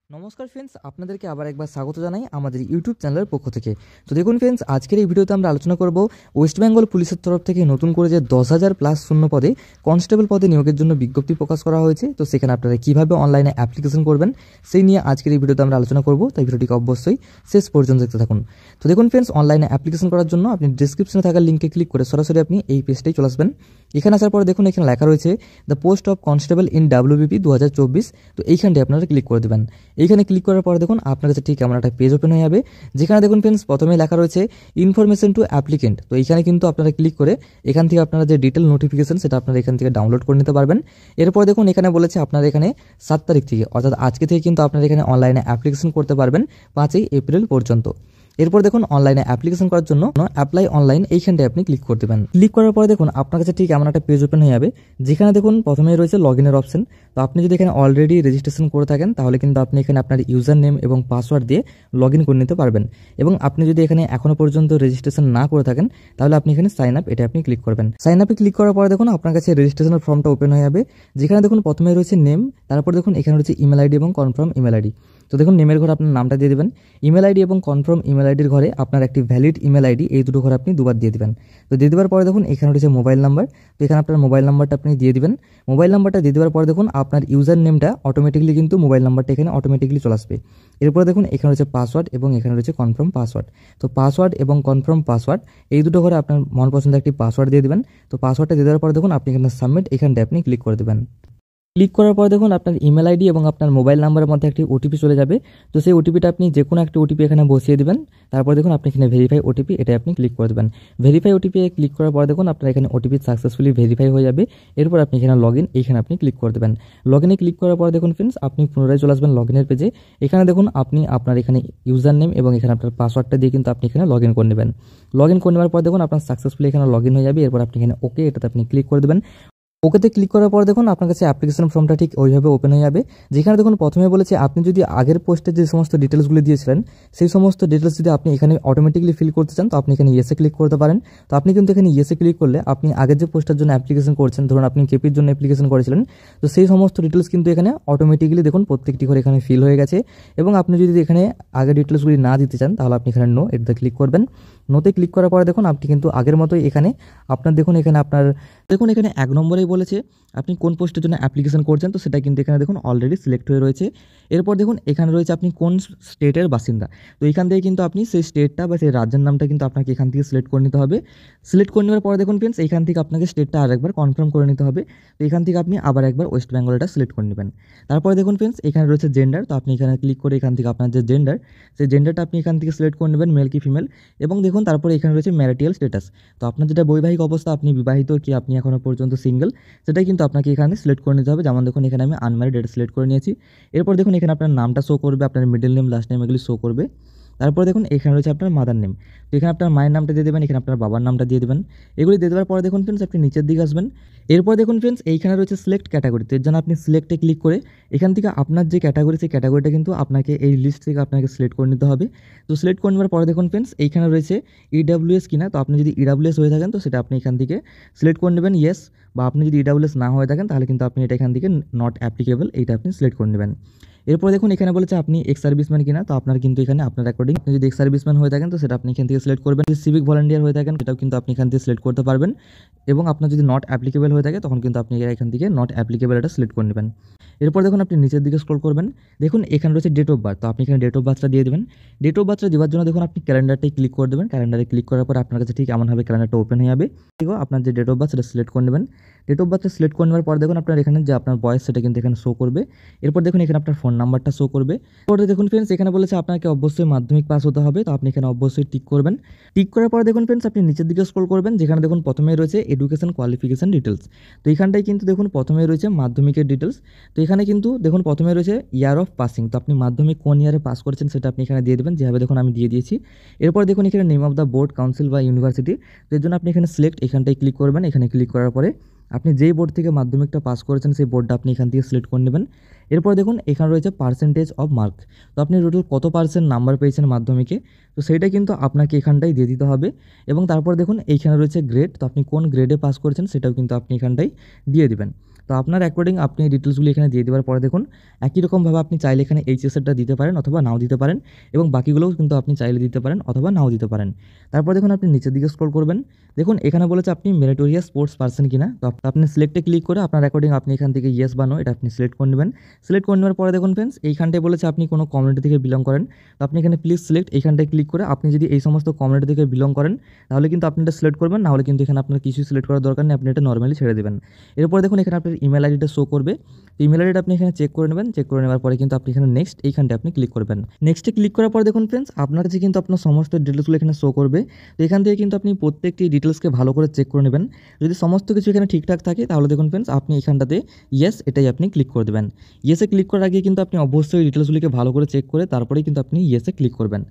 নমস্কার ফ্রেন্ডস, আপনাদেরকে আবার একবার স্বাগত জানাই আমাদের ইউটিউব চ্যানেলের পক্ষ থেকে। তো দেখুন ফ্রেন্ডস, আজকের এই ভিডিওতে আমরা আলোচনা করব ওয়েস্ট বেঙ্গল পুলিশের তরফ থেকে নতুন করে যে 10,000 প্লাস শূন্য পদে কনস্টেবল পদে নিয়োগের জন্য বিজ্ঞপ্তি প্রকাশ করা হয়েছে। তো সেখানে আপনারা কীভাবে অনলাইনে অ্যাপ্লিকেশন করবেন সেই নিয়ে আজকের এই ভিডিওতে আমরা আলোচনা করব, তাই ভিডিওটিকে অবশ্যই শেষ পর্যন্ত দেখতে থাকুন। তো দেখুন ফ্রেন্ডস, অনলাইনে অ্যাপ্লিকেশন করার জন্য আপনি ডিসক্রিপশনে থাকা লিঙ্কে ক্লিক করে সরাসরি আপনি এই পেজটাই চলে আসবেন। এখানে আসার পরে দেখুন এখানে লেখা রয়েছে the post of constable in WBP 2024। তো এইখানটি আপনারা ক্লিক করে দেবেন। এইখানে ক্লিক করার পরে দেখুন আপনার কাছে ঠিক এমন একটা পেজ ওপেন হয়ে যাবে, যেখানে দেখুন ফ্রেন্ডস প্রথমে লেখা রয়েছে ইনফরমেশন টু অ্যাপ্লিকেন্ট। তো এইখানে কিন্তু আপনারা ক্লিক করে এখান থেকে আপনারা যে ডিটেল নোটিফিকেশন সেটা আপনারা এখান থেকে ডাউনলোড করে নিতে পারবেন। এরপর দেখুন এখানে বলেছে আপনারা এখানে 7 তারিখ থেকে, অর্থাৎ আজকে থেকে কিন্তু আপনারা এখানে অনলাইনে অ্যাপ্লিকেশন করতে পারবেন 5ই এপ্রিল পর্যন্ত। এরপর দেখুন অনলাইনে অ্যাপ্লিকেশন করার জন্য অ্যাপ্লাই অনলাইন এইখানটায় আপনি ক্লিক করে দেবেন। ক্লিক করার পরে দেখুন আপনার কাছে ঠিক এমন একটা পেজ ওপেন হয়ে যাবে, যেখানে দেখুন প্রথমেই রয়েছে লগ ইনের অপশন। তো আপনি যদি এখানে অলরেডি রেজিস্ট্রেশন করে থাকেন তাহলে কিন্তু আপনি এখানে আপনার ইউজার নেম এবং পাসওয়ার্ড দিয়ে লগ ইন করে নিতে পারবেন। এবং আপনি যদি এখানে এখনো পর্যন্ত রেজিস্ট্রেশন না করে থাকেন তাহলে আপনি এখানে সাইন আপ এটা আপনি ক্লিক করবেন। সাইন আপে ক্লিক করার পরে দেখুন আপনার কাছে রেজিস্ট্রেশনের ফর্মটা ওপেন হয়ে যাবে, যেখানে দেখুন প্রথমে রয়েছে নেম, তারপর দেখুন এখানে রয়েছে ইমেল আইডি এবং কনফার্ম ইমেল আইডি। তো দেখুন নেমের ঘরে আপনার নামটা দিয়ে দেবেন, ইমেল আইডি এবং কনফার্ম ইমেল আইডির ঘরে আপনার একটি ভ্যালিড ইমেল আইডি, এই দুটো ঘরে আপনি দুবার দিয়ে দেবেন। তো দিয়ে দেওয়ার পরে দেখুন এখানে রয়েছে মোবাইল নাম্বার। তো এখানে আপনার মোবাইল নাম্বারটা আপনি দিয়ে দিবেন। মোবাইল নাম্বারটা দিয়ে দেওয়ার পরে দেখুন আপনার ইউজার নেমটা অটোমেটিকলি কিন্তু মোবাইল নাম্বারটা এখানে অটোমেটিকলি চলে আসবে। এরপরে দেখুন এখানে রয়েছে পাসওয়ার্ড এবং এখানে রয়েছে কনফার্ম পাসওয়ার্ড। তো পাসওয়ার্ড এবং কনফার্ম পাসওয়ার্ড এই দুটো ঘরে আপনার মনপছন্দের একটি পাসওয়ার্ড দিয়ে দেবেন। তো পাসওয়ার্ডটা দিয়ে দেওয়ার পরে দেখুন আপনি এখানে সাবমিট এখানটায় আপনি ক্লিক করে দেবেন। ক্লিক করার পর দেখুন আপনার ইমেল আইডি এবং আপনার মোবাইল নাম্বারের মধ্যে একটি ওটিপি চলে যাবে। তো সেই ওটিপিটা আপনি যে কোনো একটা ওটিপি এখানে বসিয়ে দেবেন। তারপর দেখুন আপনি এখানে ভেরিফাই ওটিপি এটা আপনি ক্লিক করে দেবেন। ভেরিফাই ওটিপি ক্লিক করার পর দেখুন আপনার এখানে ওটিপি সাকসেসফুলি ভেরিফাই হয়ে যাবে। এরপর আপনি এখানে লগ ইন এইখানে আপনি ক্লিক করে দেবেন। লগ ইনে ক্লিক করার পর দেখুন ফ্রেন্ডস আপনি পুনরায় চলে আসবেন লগ ইনের পেজে। এখানে দেখুন আপনি আপনার এখানে ইউজার নেম এবং এখানে আপনার পাসওয়ার্ডটা দিয়ে কিন্তু আপনি এখানে লগ ইন করে নেবেন। লগ ইন করে নেওয়ার পর দেখুন আপনার সাকসেসফুলি এখানে লগ ইন হয়ে যাবে। এরপর আপনি এখানে ওকে এটাতে আপনি ক্লিক করে দেবেন। ওকেতে ক্লিক করার পর দেখুন আপনার কাছে অ্যাপ্লিকেশন ফর্মটা ঠিক ওইভাবে ওপেন হয়ে যাবে, যেখানে দেখুন প্রথমে বলেছে আপনি যদি আগের পোস্টে যে সমস্ত ডিটেলসগুলো দিয়েছিলেন সেই সমস্ত ডিটেলস যদি আপনি এখানে অটোমেটিকলি ফিল করতে চান তো আপনি এখানে ইয়েসে ক্লিক করতে পারেন। তো আপনি কিন্তু এখানে ইয়েসে ক্লিক করলে আপনি আগের যে পোস্টের জন্য অ্যাপ্লিকেশন করছেন, ধরুন আপনি কেপির জন্য অ্যাপ্লিকেশন করেছিলেন, তো সেই সমস্ত ডিটেলস কিন্তু এখানে অটোমেটিকলি দেখুন প্রত্যেকটি করে এখানে ফিল হয়ে গেছে। এবং আপনি যদি এখানে আগের ডিটেলসগুলি না দিতে চান তাহলে আপনি এখানে নো এটাতে ক্লিক করবেন। নোতে ক্লিক করার পরে দেখুন আপনি কিন্তু আগের মতোই এখানে আপনার দেখুন এখানে আপনার দেখুন এখানে 1 নম্বরেই বলেছে আপনি কোন পোস্টের জন্য অ্যাপ্লিকেশন করছেন, তো সেটা কিন্তু এখানে দেখুন অলরেডি সিলেক্ট হয়ে রয়েছে। এরপর দেখুন এখানে রয়েছে আপনি কোন স্টেটের বাসিন্দা। তো এখান থেকে কিন্তু আপনি সেই স্টেটটা বা সেই রাজ্যের নামটা কিন্তু আপনাকে এখান থেকে সিলেক্ট করে নিতে হবে। সিলেক্ট করে নেওয়ার পরে দেখুন ফ্রেন্ডস এখান থেকে আপনাকে স্টেটটা আরেকবার কনফার্ম করে নিতে হবে। তো এখান থেকে আপনি আবার একবার ওয়েস্ট বেঙ্গল এটা সিলেক্ট করে নেবেন। তারপরে দেখুন ফ্রেন্ডস এখানে রয়েছে জেন্ডার। তো আপনি এখানে ক্লিক করে এখান থেকে আপনার যে জেন্ডার সেই জেন্ডারটা আপনি এখান থেকে সিলেক্ট করে নেবেন, মেল কি ফিমেল। এবং দেখুন তারপরে এখানে রয়েছে ম্যারিটাল স্ট্যাটাস। তো আপনার যেটা বৈবাহিক অবস্থা, আপনি বিবাহিত কি আপনি এখনও পর্যন্ত সিঙ্গেল, সেটাই কিন্তু আপনাকে এখানে সিলেক্ট করে নিতে হবে। যেমন দেখুন এখানে আমি আনম্যারিড এটা সিলেক্ট করে নিয়েছি। এরপর দেখুন এখানে আপনার নামটা শো করবে, আপনার মিডল নেম লাস্ট নেম এগুলি শো করবে। তারপর দেখুন এখানে রয়েছে আপনার মাদার নেম। তো এখানে আপনার মায়ের নামটা দিয়ে দেবেন, এখানে আপনার বাবার নামটা দিয়ে দেবেন। এগুলি দিয়ে দেওয়ার পরে দেখুন ফ্রেন্ডস আপনি নিচের দিকে আসবেন। এরপর দেখুন ফ্রেন্ডস এইখানে রয়েছে সিলেক্ট ক্যাটাগরি। তো এর জন্য আপনি সিলেক্টে ক্লিক করে এখান থেকে আপনার যে ক্যাটাগরি সেই ক্যাটাগরিটা কিন্তু আপনাকে এই লিস্ট থেকে আপনাকে সিলেক্ট করে নিতে হবে। তো সিলেক্ট করে নেওয়ার পরে দেখুন ফ্রেন্ডস এইখানে রয়েছে ইডাব্লিউএস কিনা। তো আপনি যদি ইডাব্লিউএস হয়ে থাকেন তো সেটা আপনি এখান থেকে সিলেক্ট করে নেবেন ইয়েস, বা আপনি যদি ইডাব্লিউএস না হয়ে থাকেন তাহলে কিন্তু আপনি এটা এখান থেকে নট অ্যাপ্লিকেবল এইটা আপনি সিলেক্ট করে নেবেন। এরপর দেখুন এখানে বলেছে আপনি এক্স সার্ভিসম্যান কিনা। তো আপনার কিন্তু এখানে আপনার অ্যাকর্ডিং আপনি যদি এক্স সার্ভিসম্যান হয়ে থাকেন তো সেটা আপনি এখান থেকে সিলেক্ট করবেন। যদি সিভিক ভলান্টিয়ার হয়ে থাকেন সেটাও কিন্তু আপনি এখান থেকে সিলেক্ট করতে পারবেন। এবং আপনার যদি নট অ্যাপ্লিকেবল হয়ে থাকে তখন কিন্তু আপনি এখান থেকে নট অ্যাপ্লিকেবল এটা সিলেক্ট করে নেবেন। এরপর দেখুন আপনি নিচের দিকে স্ক্রল করবেন, দেখুন এখানে রয়েছে ডেট অফ বার্থ। তো আপনি এখানে ডেট অফ বার্থটা দিয়ে দেবেন। ডেট অফ বার্থটা দেওয়ার জন্য দেখুন আপনি ক্যালেন্ডারটাই ক্লিক করে দেবেন। ক্যালেন্ডারে ক্লিক করার পর আপনার কাছে ঠিক এমনভাবে ক্যালেন্ডারটা ওপেন হয়ে যাবে। ঠিক আছে, আপনার যে ডেট অফ বার্থ সেটা সিলেক্ট করে নেবেন। ডেট অফ বার্থটা সিলেক্ট করে নেওয়ার পর দেখুন আপনার এখানে যে আপনার বয়স সেটা কিন্তু এখানে শো করবে। এরপর দেখুন এখানে আপনার ফোন নাম্বারটা শো করবে। এরপরে দেখুন ফ্রেন্ডস এখানে বলেছে আপনাকে অবশ্যই মাধ্যমিক পাস হতে হবে। তো আপনি এখানে অবশ্যই টিক করবেন। টিক করার পর দেখুন ফ্রেন্ডস আপনি নিচের দিকে স্ক্রল করবেন, যেখানে দেখুন প্রথমেই রয়েছে এডুকেশন কোয়ালিফিকেশন ডিটেলস। তো এখানটায় কিন্তু দেখুন প্রথমেই রয়েছে মাধ্যমিকের ডিটেলস। তো এখানে কিন্তু দেখুন প্রথমে রয়েছে ইয়ার অফ পাসিং। তো আপনি মাধ্যমিক কোন ইয়ারে পাস করেছেন সেটা আপনি এখানে দিয়ে দেবেন, যেভাবে দেখুন আমি দিয়ে দিয়েছি। এরপর দেখুন এখানে name of the board council বা ইউনিভার্সিটি। তো এর জন্য আপনি এখানে সিলেক্ট এখানটায় ক্লিক করবেন। এখানে ক্লিক করার পরে আপনি যেই বোর্ড থেকে মাধ্যমিকটা পাস করেছেন সেই বোর্ডটা আপনি এখান থেকে সিলেক্ট করে নেবেন। এরপর দেখুন এখানে রয়েছে পার্সেন্টেজ অফ মার্ক। তো আপনি টোটাল কত পার্সেন্ট নাম্বার পেয়েছেন মাধ্যমিকে, তো সেইটা কিন্তু আপনাকে এখানটাই দিয়ে দিতে হবে। এবং তারপর দেখুন এইখানে রয়েছে গ্রেড। তো আপনি কোন গ্রেডে পাস করেছেন সেটাও কিন্তু আপনি এখানটাই দিয়ে দিবেন। তো আপনার অ্যাকর্ডিং আপনি এই ডিটেলসগুলি এখানে দিয়ে দেওয়ার পরে দেখুন একই রকমভাবে আপনি চাইলে এখানে এইচএসএরটা দিতে পারেন অথবা নাও দিতে পারেন, এবং বাকিগুলোও কিন্তু আপনি চাইলে দিতে পারেন অথবা নাও দিতে পারেন। তারপর দেখুন আপনি নিচের দিকে স্ক্রল করবেন, দেখুন এখানে বলেছে আপনি মেরিটোরিয়াস স্পোর্টস পার্সন কিনা। তো আপনি সিলেক্টে ক্লিক করে আপনার অ্যাকর্ডিং আপনি এখান থেকে ইয়েস বা নো এটা আপনি সিলেক্ট করে নেবেন। সিলেক্ট করে নেওয়ার পরে দেখুন ফ্রেন্ডস এইখানটায় বলেছে আপনি কোনো কমিউনিটি থেকে বিলং করেন, তো আপনি এখানে প্লিজ সিলেক্ট এইখানটায় ক্লিক করে আপনি যদি এই সমস্ত কমিউনিটি থেকে বিলং করেন তাহলে কিন্তু আপনি এটা সিলেক্ট করবেন, নাহলে কিন্তু এখানে আপনার কিছুই সিলেক্ট করার দরকার নেই, আপনি এটা নর্মালি ছেড়ে দেবেন। এরপর দেখুন এখানে আপনার ইমেল আইডিটা শো করবে, ইমেল আইডিটা আপনি এখানে চেক করে নেবেন। চেক করে নেওয়ার পরে কিন্তু আপনি এখানে নেক্সট এইখানটায় আপনি ক্লিক করবেন। নেক্সটে ক্লিক করার পর দেখুন ফ্রেন্ডস আপনার কাছে কিন্তু আপনার সমস্ত ডিটেলসগুলো এখানে শো করবে। তো এখান থেকে কিন্তু আপনি প্রত্যেকটি ডিটেলসকে ভালো করে চেক করে নেবেন। যদি সমস্ত কিছু এখানে ঠিকঠাক থাকে তাহলে দেখুন ফ্রেন্ডস আপনি এখানটাতে ইয়েস এটাই আপনি ক্লিক করে দেবেন। ইয়েসে ক্লিক করার আগে কিন্তু আপনি অবশ্যই ডিটেলসগুলিকে ভালো করে চেক করে তারপরেই কিন্তু আপনি ইয়েসে ক্লিক করবেন।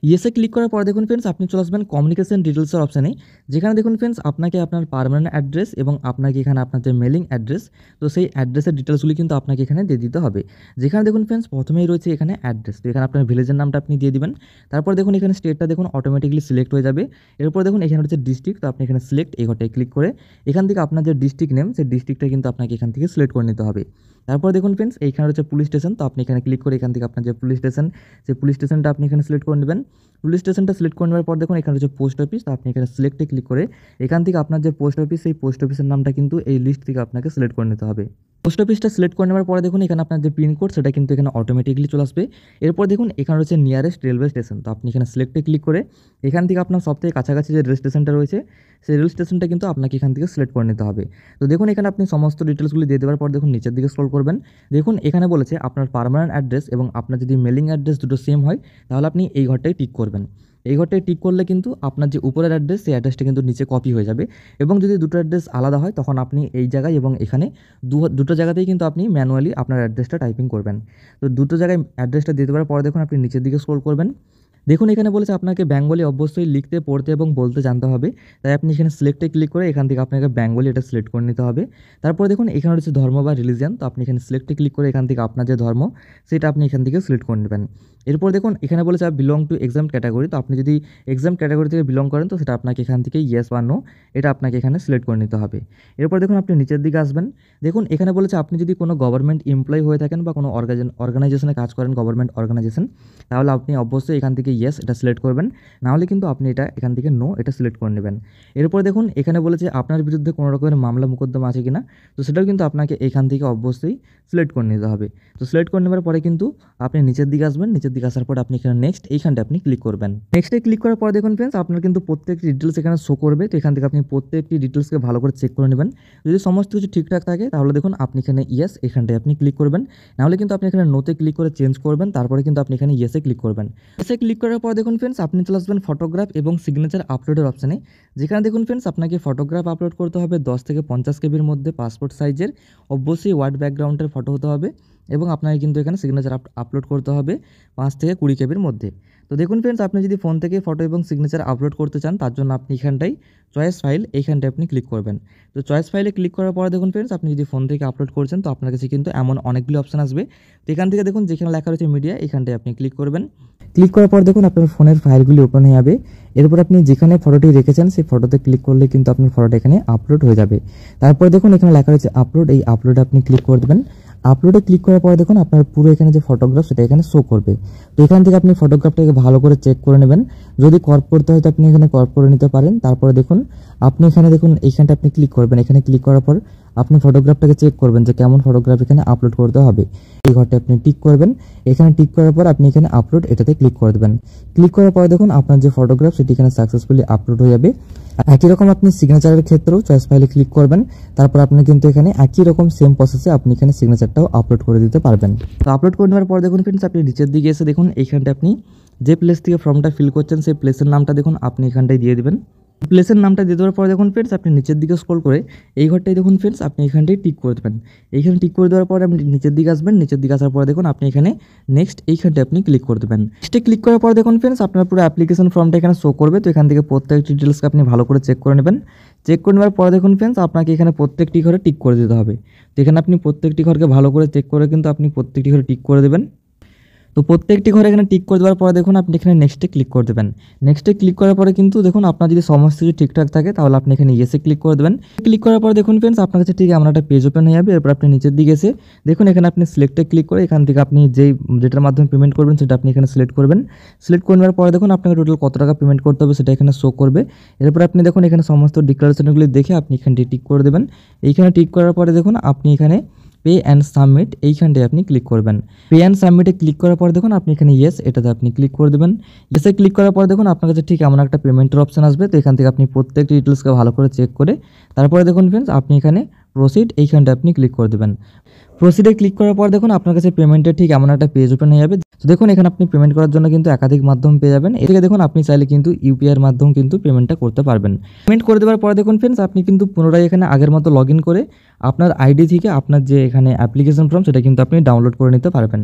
ইয়েসে ক্লিক করার পর দেখুন ফ্রেন্ডস আপনি চলে আসবেন কমিউনিকেশন ডিটেলসের অপশানে, যেখানে দেখুন ফ্রেন্ডস আপনাকে আপনার পার্মানেন্ট অ্যাড্রেস এবং আপনাকে এখানে আপনার যে মেলিং অ্যাড্রেস, তো সেই অ্যাড্রেসের ডিটেলসগুলি কিন্তু আপনাকে এখানে দিয়ে দিতে হবে। যেখানে দেখুন ফ্রেন্ডস প্রথমেই রয়েছে এখানে অ্যাড্রেস, তো এখানে আপনার ভিলেজের নামটা আপনি দিয়ে দিবেন। তারপর দেখুন এখানে স্টেটটা দেখুন অটোমেটিকলি সিলেক্ট হয়ে যাবে। এরপর দেখুন এখানে হচ্ছে ডিস্ট্রিক্ট, তো আপনি এখানে সিলেক্ট এই ঘরটায় ক্লিক করে এখান থেকে আপনার যে ডিস্ট্রিক্ট নেম সেই ডিস্ট্রিক্টটা কিন্তু আপনাকে এখান থেকে সিলেক্ট করে নিতে হবে। তারপর দেখুন ফ্রেন্ডস এইখানে হচ্ছে পুলিশ স্টেশন, তো আপনি এখানে ক্লিক করে এখান থেকে আপনার যে পুলিশ স্টেশন সেই পুলিশ স্টেশনটা আপনি এখানে সিলেক্ট করে নেবেন। পুলিশ স্টেশনটা সিলেক্ট করে নেওয়ার পর দেখুন এখানে হচ্ছে পোস্ট অফিস, তো আপনি এখানে সিলেক্টে ক্লিক করে এখান থেকে আপনার যে পোস্ট অফিস সেই পোস্ট অফিসের নামটা কিন্তু এই লিস্ট থেকে আপনাকে সিলেক্ট করে নিতে হবে। পোস্ট অফিসটা সিলেক্ট করে নেওয়ার পরে দেখুন এখানে আপনার যে পিনকোড সেটা কিন্তু এখানে অটোমেটিকলি চলে আসবে। এরপর দেখুন এখানে রয়েছে নিয়ারেস্ট রেলওয়ে স্টেশন, তো আপনি এখানে সিলেক্টে ক্লিক করে এখান থেকে আপনার সবথেকে কাছাকাছি যে রেল স্টেশনটা রয়েছে সেই রেল স্টেশনটা কিন্তু আপনাকে এখান থেকে সিলেক্ট করে নিতে হবে। তো দেখুন এখানে আপনি সমস্ত ডিটেলসগুলি দিয়ে দেওয়ার পর দেখুন নিচের দিকে স্ক্রল করবেন, দেখুন এখানে বলেছে আপনার পার্মানেন্ট অ্যাড্রেস এবং আপনার যদি মেলিং অ্যাড্রেস দুটো সেম হয় তাহলে আপনি এই ঘরটায় টিক করবেন। এই ঘরটায় টিক করলে কিন্তু আপনার যে উপরের অ্যাড্রেস সেই অ্যাড্রেসটা কিন্তু নিচে কপি হয়ে যাবে, এবং যদি দুটো অ্যাড্রেস আলাদা হয় তখন আপনি এই জায়গায় এবং এখানে দুটো জায়গাতেই কিন্তু আপনি ম্যানুয়ালি আপনার অ্যাড্রেসটা টাইপিং করবেন। তো দুটো জায়গায় অ্যাড্রেসটা দিয়ে দেওয়ার পরে দেখুন আপনি নিচের দিকে স্ক্রল করবেন, দেখুন এখানে বলেছে আপনাকে বেঙ্গলি অবশ্যই লিখতে পড়তে এবং বলতে জানতে হবে, তাই আপনি এখানে সিলেক্টে ক্লিক করে এখান থেকে আপনাকে বেঙ্গলি এটা সিলেক্ট করে নিতে হবে। তারপর দেখুন এখানে রয়েছে ধর্ম বা রিলিজিয়ান, তো আপনি এখানে সিলেক্টে ক্লিক করে এখান থেকে আপনার যে ধর্ম সেটা আপনি এখান থেকে সিলেক্ট করে নেবেন। এরপর দেখুন এখানে বলেছে বিলং টু এক্সাম ক্যাটাগরি, তো আপনি যদি এক্সাম ক্যাটাগরি থেকে বিলং করেন তো সেটা আপনাকে এখান থেকে ইয়েস বা নো এটা আপনাকে এখানে সিলেক্ট করে নিতে হবে। এরপর দেখুন আপনি নিচের দিকে আসবেন, দেখুন এখানে বলেছে আপনি যদি কোনো গভর্নমেন্ট এমপ্লয়ি হয়ে থাকেন বা কোনো অর্গানাইজেশনে কাজ করেন, গভর্নমেন্ট অর্গানাইজেশন, তাহলে আপনি অবশ্যই এখান থেকে ইয়েস এটা সিলেক্ট করবেন, নাহলে কিন্তু আপনি এটা এখান থেকে নো এটা সিলেক্ট করে নেবেন। এরপর দেখুন এখানে বলেছে আপনার বিরুদ্ধে কোনো রকমের মামলা মোকদ্দমা আছে কিনা, তো সেটাও কিন্তু আপনাকে এখান থেকে অবশ্যই সিলেক্ট করে নিতে হবে। তো সিলেক্ট করে নেওয়ার পরে কিন্তু আপনি নিচের দিকে আসবেন, নিচের দিকে আসার পর আপনি এখানে নেক্সট এইখানটা আপনি ক্লিক করবেন। নেক্সটে ক্লিক করার পর দেখুন ফ্রেন্ডস আপনার কিন্তু প্রত্যেকটি ডিটেলস এখানে শো করবে, তো এখান থেকে আপনি প্রত্যেকটি ডিটেলসকে ভালো করে চেক করে নেবেন। যদি সমস্ত কিছু ঠিকঠাক থাকে তাহলে দেখুন আপনি এখানে ইয়েস এখানটায় আপনি ক্লিক করবেন, নাহলে কিন্তু আপনি এখানে নোতে ক্লিক করে চেঞ্জ করবেন, তারপরে কিন্তু আপনি এখানে ইয়েসে ক্লিক করবেন। ইয়েসে ক্লিক করার পর দেখুন ফ্রেন্ডস আপনি চলে আসবেন ফটোগ্রাফ এবং সিগনেচার আপলোডের অপশানে, যেখানে দেখুন ফ্রেন্ডস আপনাকে ফটোগ্রাফ আপলোড করতে হবে 10 থেকে 50 কেবির মধ্যে পাসপোর্ট সাইজের, অবশ্যই হোয়াইট ব্যাকগ্রাউন্ডের ফটো হতে হবে, এবং আপনাকে কিন্তু এখানে সিগনেচার আপলোড করতে হবে 5 থেকে 20 কেবির মধ্যে। তো দেখুন ফ্রেন্ডস আপনি যদি ফোন থেকে ফটো এবং সিগনেচার আপলোড করতে চান তার জন্য আপনি এখানটাই চয়েস ফাইল এইখানটায় আপনি ক্লিক করবেন। তো চয়েস ফাইলে ক্লিক করার পরে দেখুন ফ্রেন্ডস আপনি যদি ফোন থেকে আপলোড করছেন তো আপনার কাছে কিন্তু এমন অনেকগুলি অপশান আসবে, তো এখান থেকে দেখুন যেখানে লেখা রয়েছে মিডিয়া এখানটায় আপনি ক্লিক করবেন। ক্লিক করার পর দেখুন আপনার ফোনের ফাইলগুলি ওপেন হয়ে যাবে। এরপর আপনি যেখানে ফটোটি রেখেছেন সেই ফটোতে ক্লিক করলে কিন্তু আপনার ফটোটা এখানে আপলোড হয়ে যাবে। তারপর দেখুন এখানে লেখা রয়েছে আপলোড, এই আপলোডে আপনি ক্লিক করে দেবেন। আপলোডে ক্লিক করার পরে দেখুন আপনার পুরো এখানে যে ফটোগ্রাফ সেটা এখানে শো করবে, তো এখান থেকে আপনি ফটোগ্রাফটাকে ভালো করে চেক করে নেবেন। যদি ক্রপ করতে হয় তো আপনি এখানে ক্রপ করে নিতে পারেন। তারপরে দেখুন আপনি এখানে দেখুন এইখানটা আপনি ক্লিক করবেন, এখানে ক্লিক করার পর আপনি ফটোগ্রাফটাকে চেক করবেন যে কেমন ফটোগ্রাফ এখানে আপলোড করতে হবে। এই ঘরটা আপনি টিক করবেন, এখানে টিক করার পর আপনি এখানে আপলোড এটাতে ক্লিক করে দেবেন। ক্লিক করার পরে দেখুন আপনার যে ফটোগ্রাফ সেটি এখানে সাকসেসফুলি আপলোড হয়ে যাবে। একই রকম আপনি সিগনেচারের ক্ষেত্রেও চয়েস ফাইলে ক্লিক করবেন, তারপর আপনি কিন্তু এখানে একই রকম সেম প্রসেসে আপনি এখানে সিগনেচারটাও আপলোড করে দিতে পারবেন। তো আপলোড করে নেওয়ার পর দেখুন ফ্রেন্ডস আপনি নিচের দিকে এসে দেখুন এইখানটা আপনি যে প্লেস থেকে ফর্মটা ফিল করছেন সেই প্লেসের নামটা দেখুন আপনি এখানটায় দিয়ে দেবেন। প্লেসের নামটা দিয়ে দেওয়ার পরে দেখুন ফ্রেন্ডস আপনি নিচের দিকে স্ক্রল করে এই ঘরটাই দেখুন ফ্রেন্ডস আপনি এখানটাই টিক করে দেবেন। এইখানে টিক করে দেওয়ার পরে আপনি নিচের দিকে আসবেন, নিচের দিকে আসার পরে দেখুন আপনি এখানে নেক্সট এইখানটায় আপনি ক্লিক করে দেবেন। নেক্সটে ক্লিক করার পর দেখুন ফ্রেন্ডস আপনার পুরো অ্যাপ্লিকেশন ফর্মটা এখানে শো করবে, তো এখান থেকে প্রত্যেকটি ডিটেলসকে আপনি ভালো করে চেক করে নেবেন। চেক করে নেওয়ার পরে দেখুন ফ্রেন্ডস আপনাকে এখানে প্রত্যেকটি ঘরে টিক করে দিতে হবে, তো এখানে আপনি প্রত্যেকটি ঘরকে ভালো করে চেক করে কিন্তু আপনি প্রত্যেকটি ঘরে টিক করে দেবেন। তো প্রত্যেকটি ঘরে এখানে টিক করে দেওয়ার পরে দেখুন আপনি এখানে নেক্সটে ক্লিক করে দেবেন। নেক্সটে ক্লিক করার পরে কিন্তু দেখুন আপনার যদি সমস্ত কিছু ঠিকঠাক থাকে তাহলে আপনি এখানে ইয়েসে ক্লিক করে দেবেন। ক্লিক করার পরে দেখুন ফ্রেন্ডস আপনার কাছে ঠিক এমন একটা পেজ ওপেন হয়ে যাবে। এরপর আপনি নিচের দিকে এসে দেখুন এখানে আপনি সিলেক্টে ক্লিক করে এখান থেকে আপনি যেটার মাধ্যমে পেমেন্ট করবেন সেটা আপনি এখানে সিলেক্ট করবেন। সিলেক্ট করে নেওয়ার পরে দেখুন আপনাকে টোটাল কত টাকা পেমেন্ট করতে হবে সেটা এখানে শো করবে। এরপর আপনি দেখুন এখানে সমস্ত ডিক্লারেশনগুলি দেখে আপনি এখানটি টিক করে দেবেন। এইখানে টিক করার পরে দেখুন আপনি এখানে পে অ্যান্ড সাবমিট এইখানটায় আপনি ক্লিক করবেন। পে অ্যান্ড সাবমিটে ক্লিক করার পর দেখুন আপনি এখানে ইয়েস এটাতে আপনি ক্লিক করে দেবেন। ইয়েসে ক্লিক করার পর দেখুন আপনার কাছে ঠিক এমন একটা পেমেন্টের অপশন আসবে। তো এখান থেকে আপনি প্রত্যেকটি ডিটেলসকে ভালো করে চেক করে তারপরে দেখুন ফ্রেন্ডস আপনি এখানে প্রসিড এইখানটা আপনি ক্লিক করে দেবেন। প্রসিডে ক্লিক করার পর দেখুন আপনার কাছে পেমেন্টের ঠিক এমন একটা পেজ ওপেন হয়ে যাবে। তো দেখুন এখানে আপনি পেমেন্ট করার জন্য কিন্তু একাধিক মাধ্যম পেয়ে যাবেন। এর থেকে দেখুন আপনি চাইলে কিন্তু ইউপিআইয়ের মাধ্যমে কিন্তু পেমেন্টটা করতে পারবেন। পেমেন্ট করে দেওয়ার পরে দেখুন ফ্রেন্ডস আপনি কিন্তু পুনরায় এখানে আগের মতো লগ ইন করে আপনার আইডি থেকে আপনার যে এখানে অ্যাপ্লিকেশন ফর্ম সেটা কিন্তু আপনি ডাউনলোড করে নিতে পারবেন।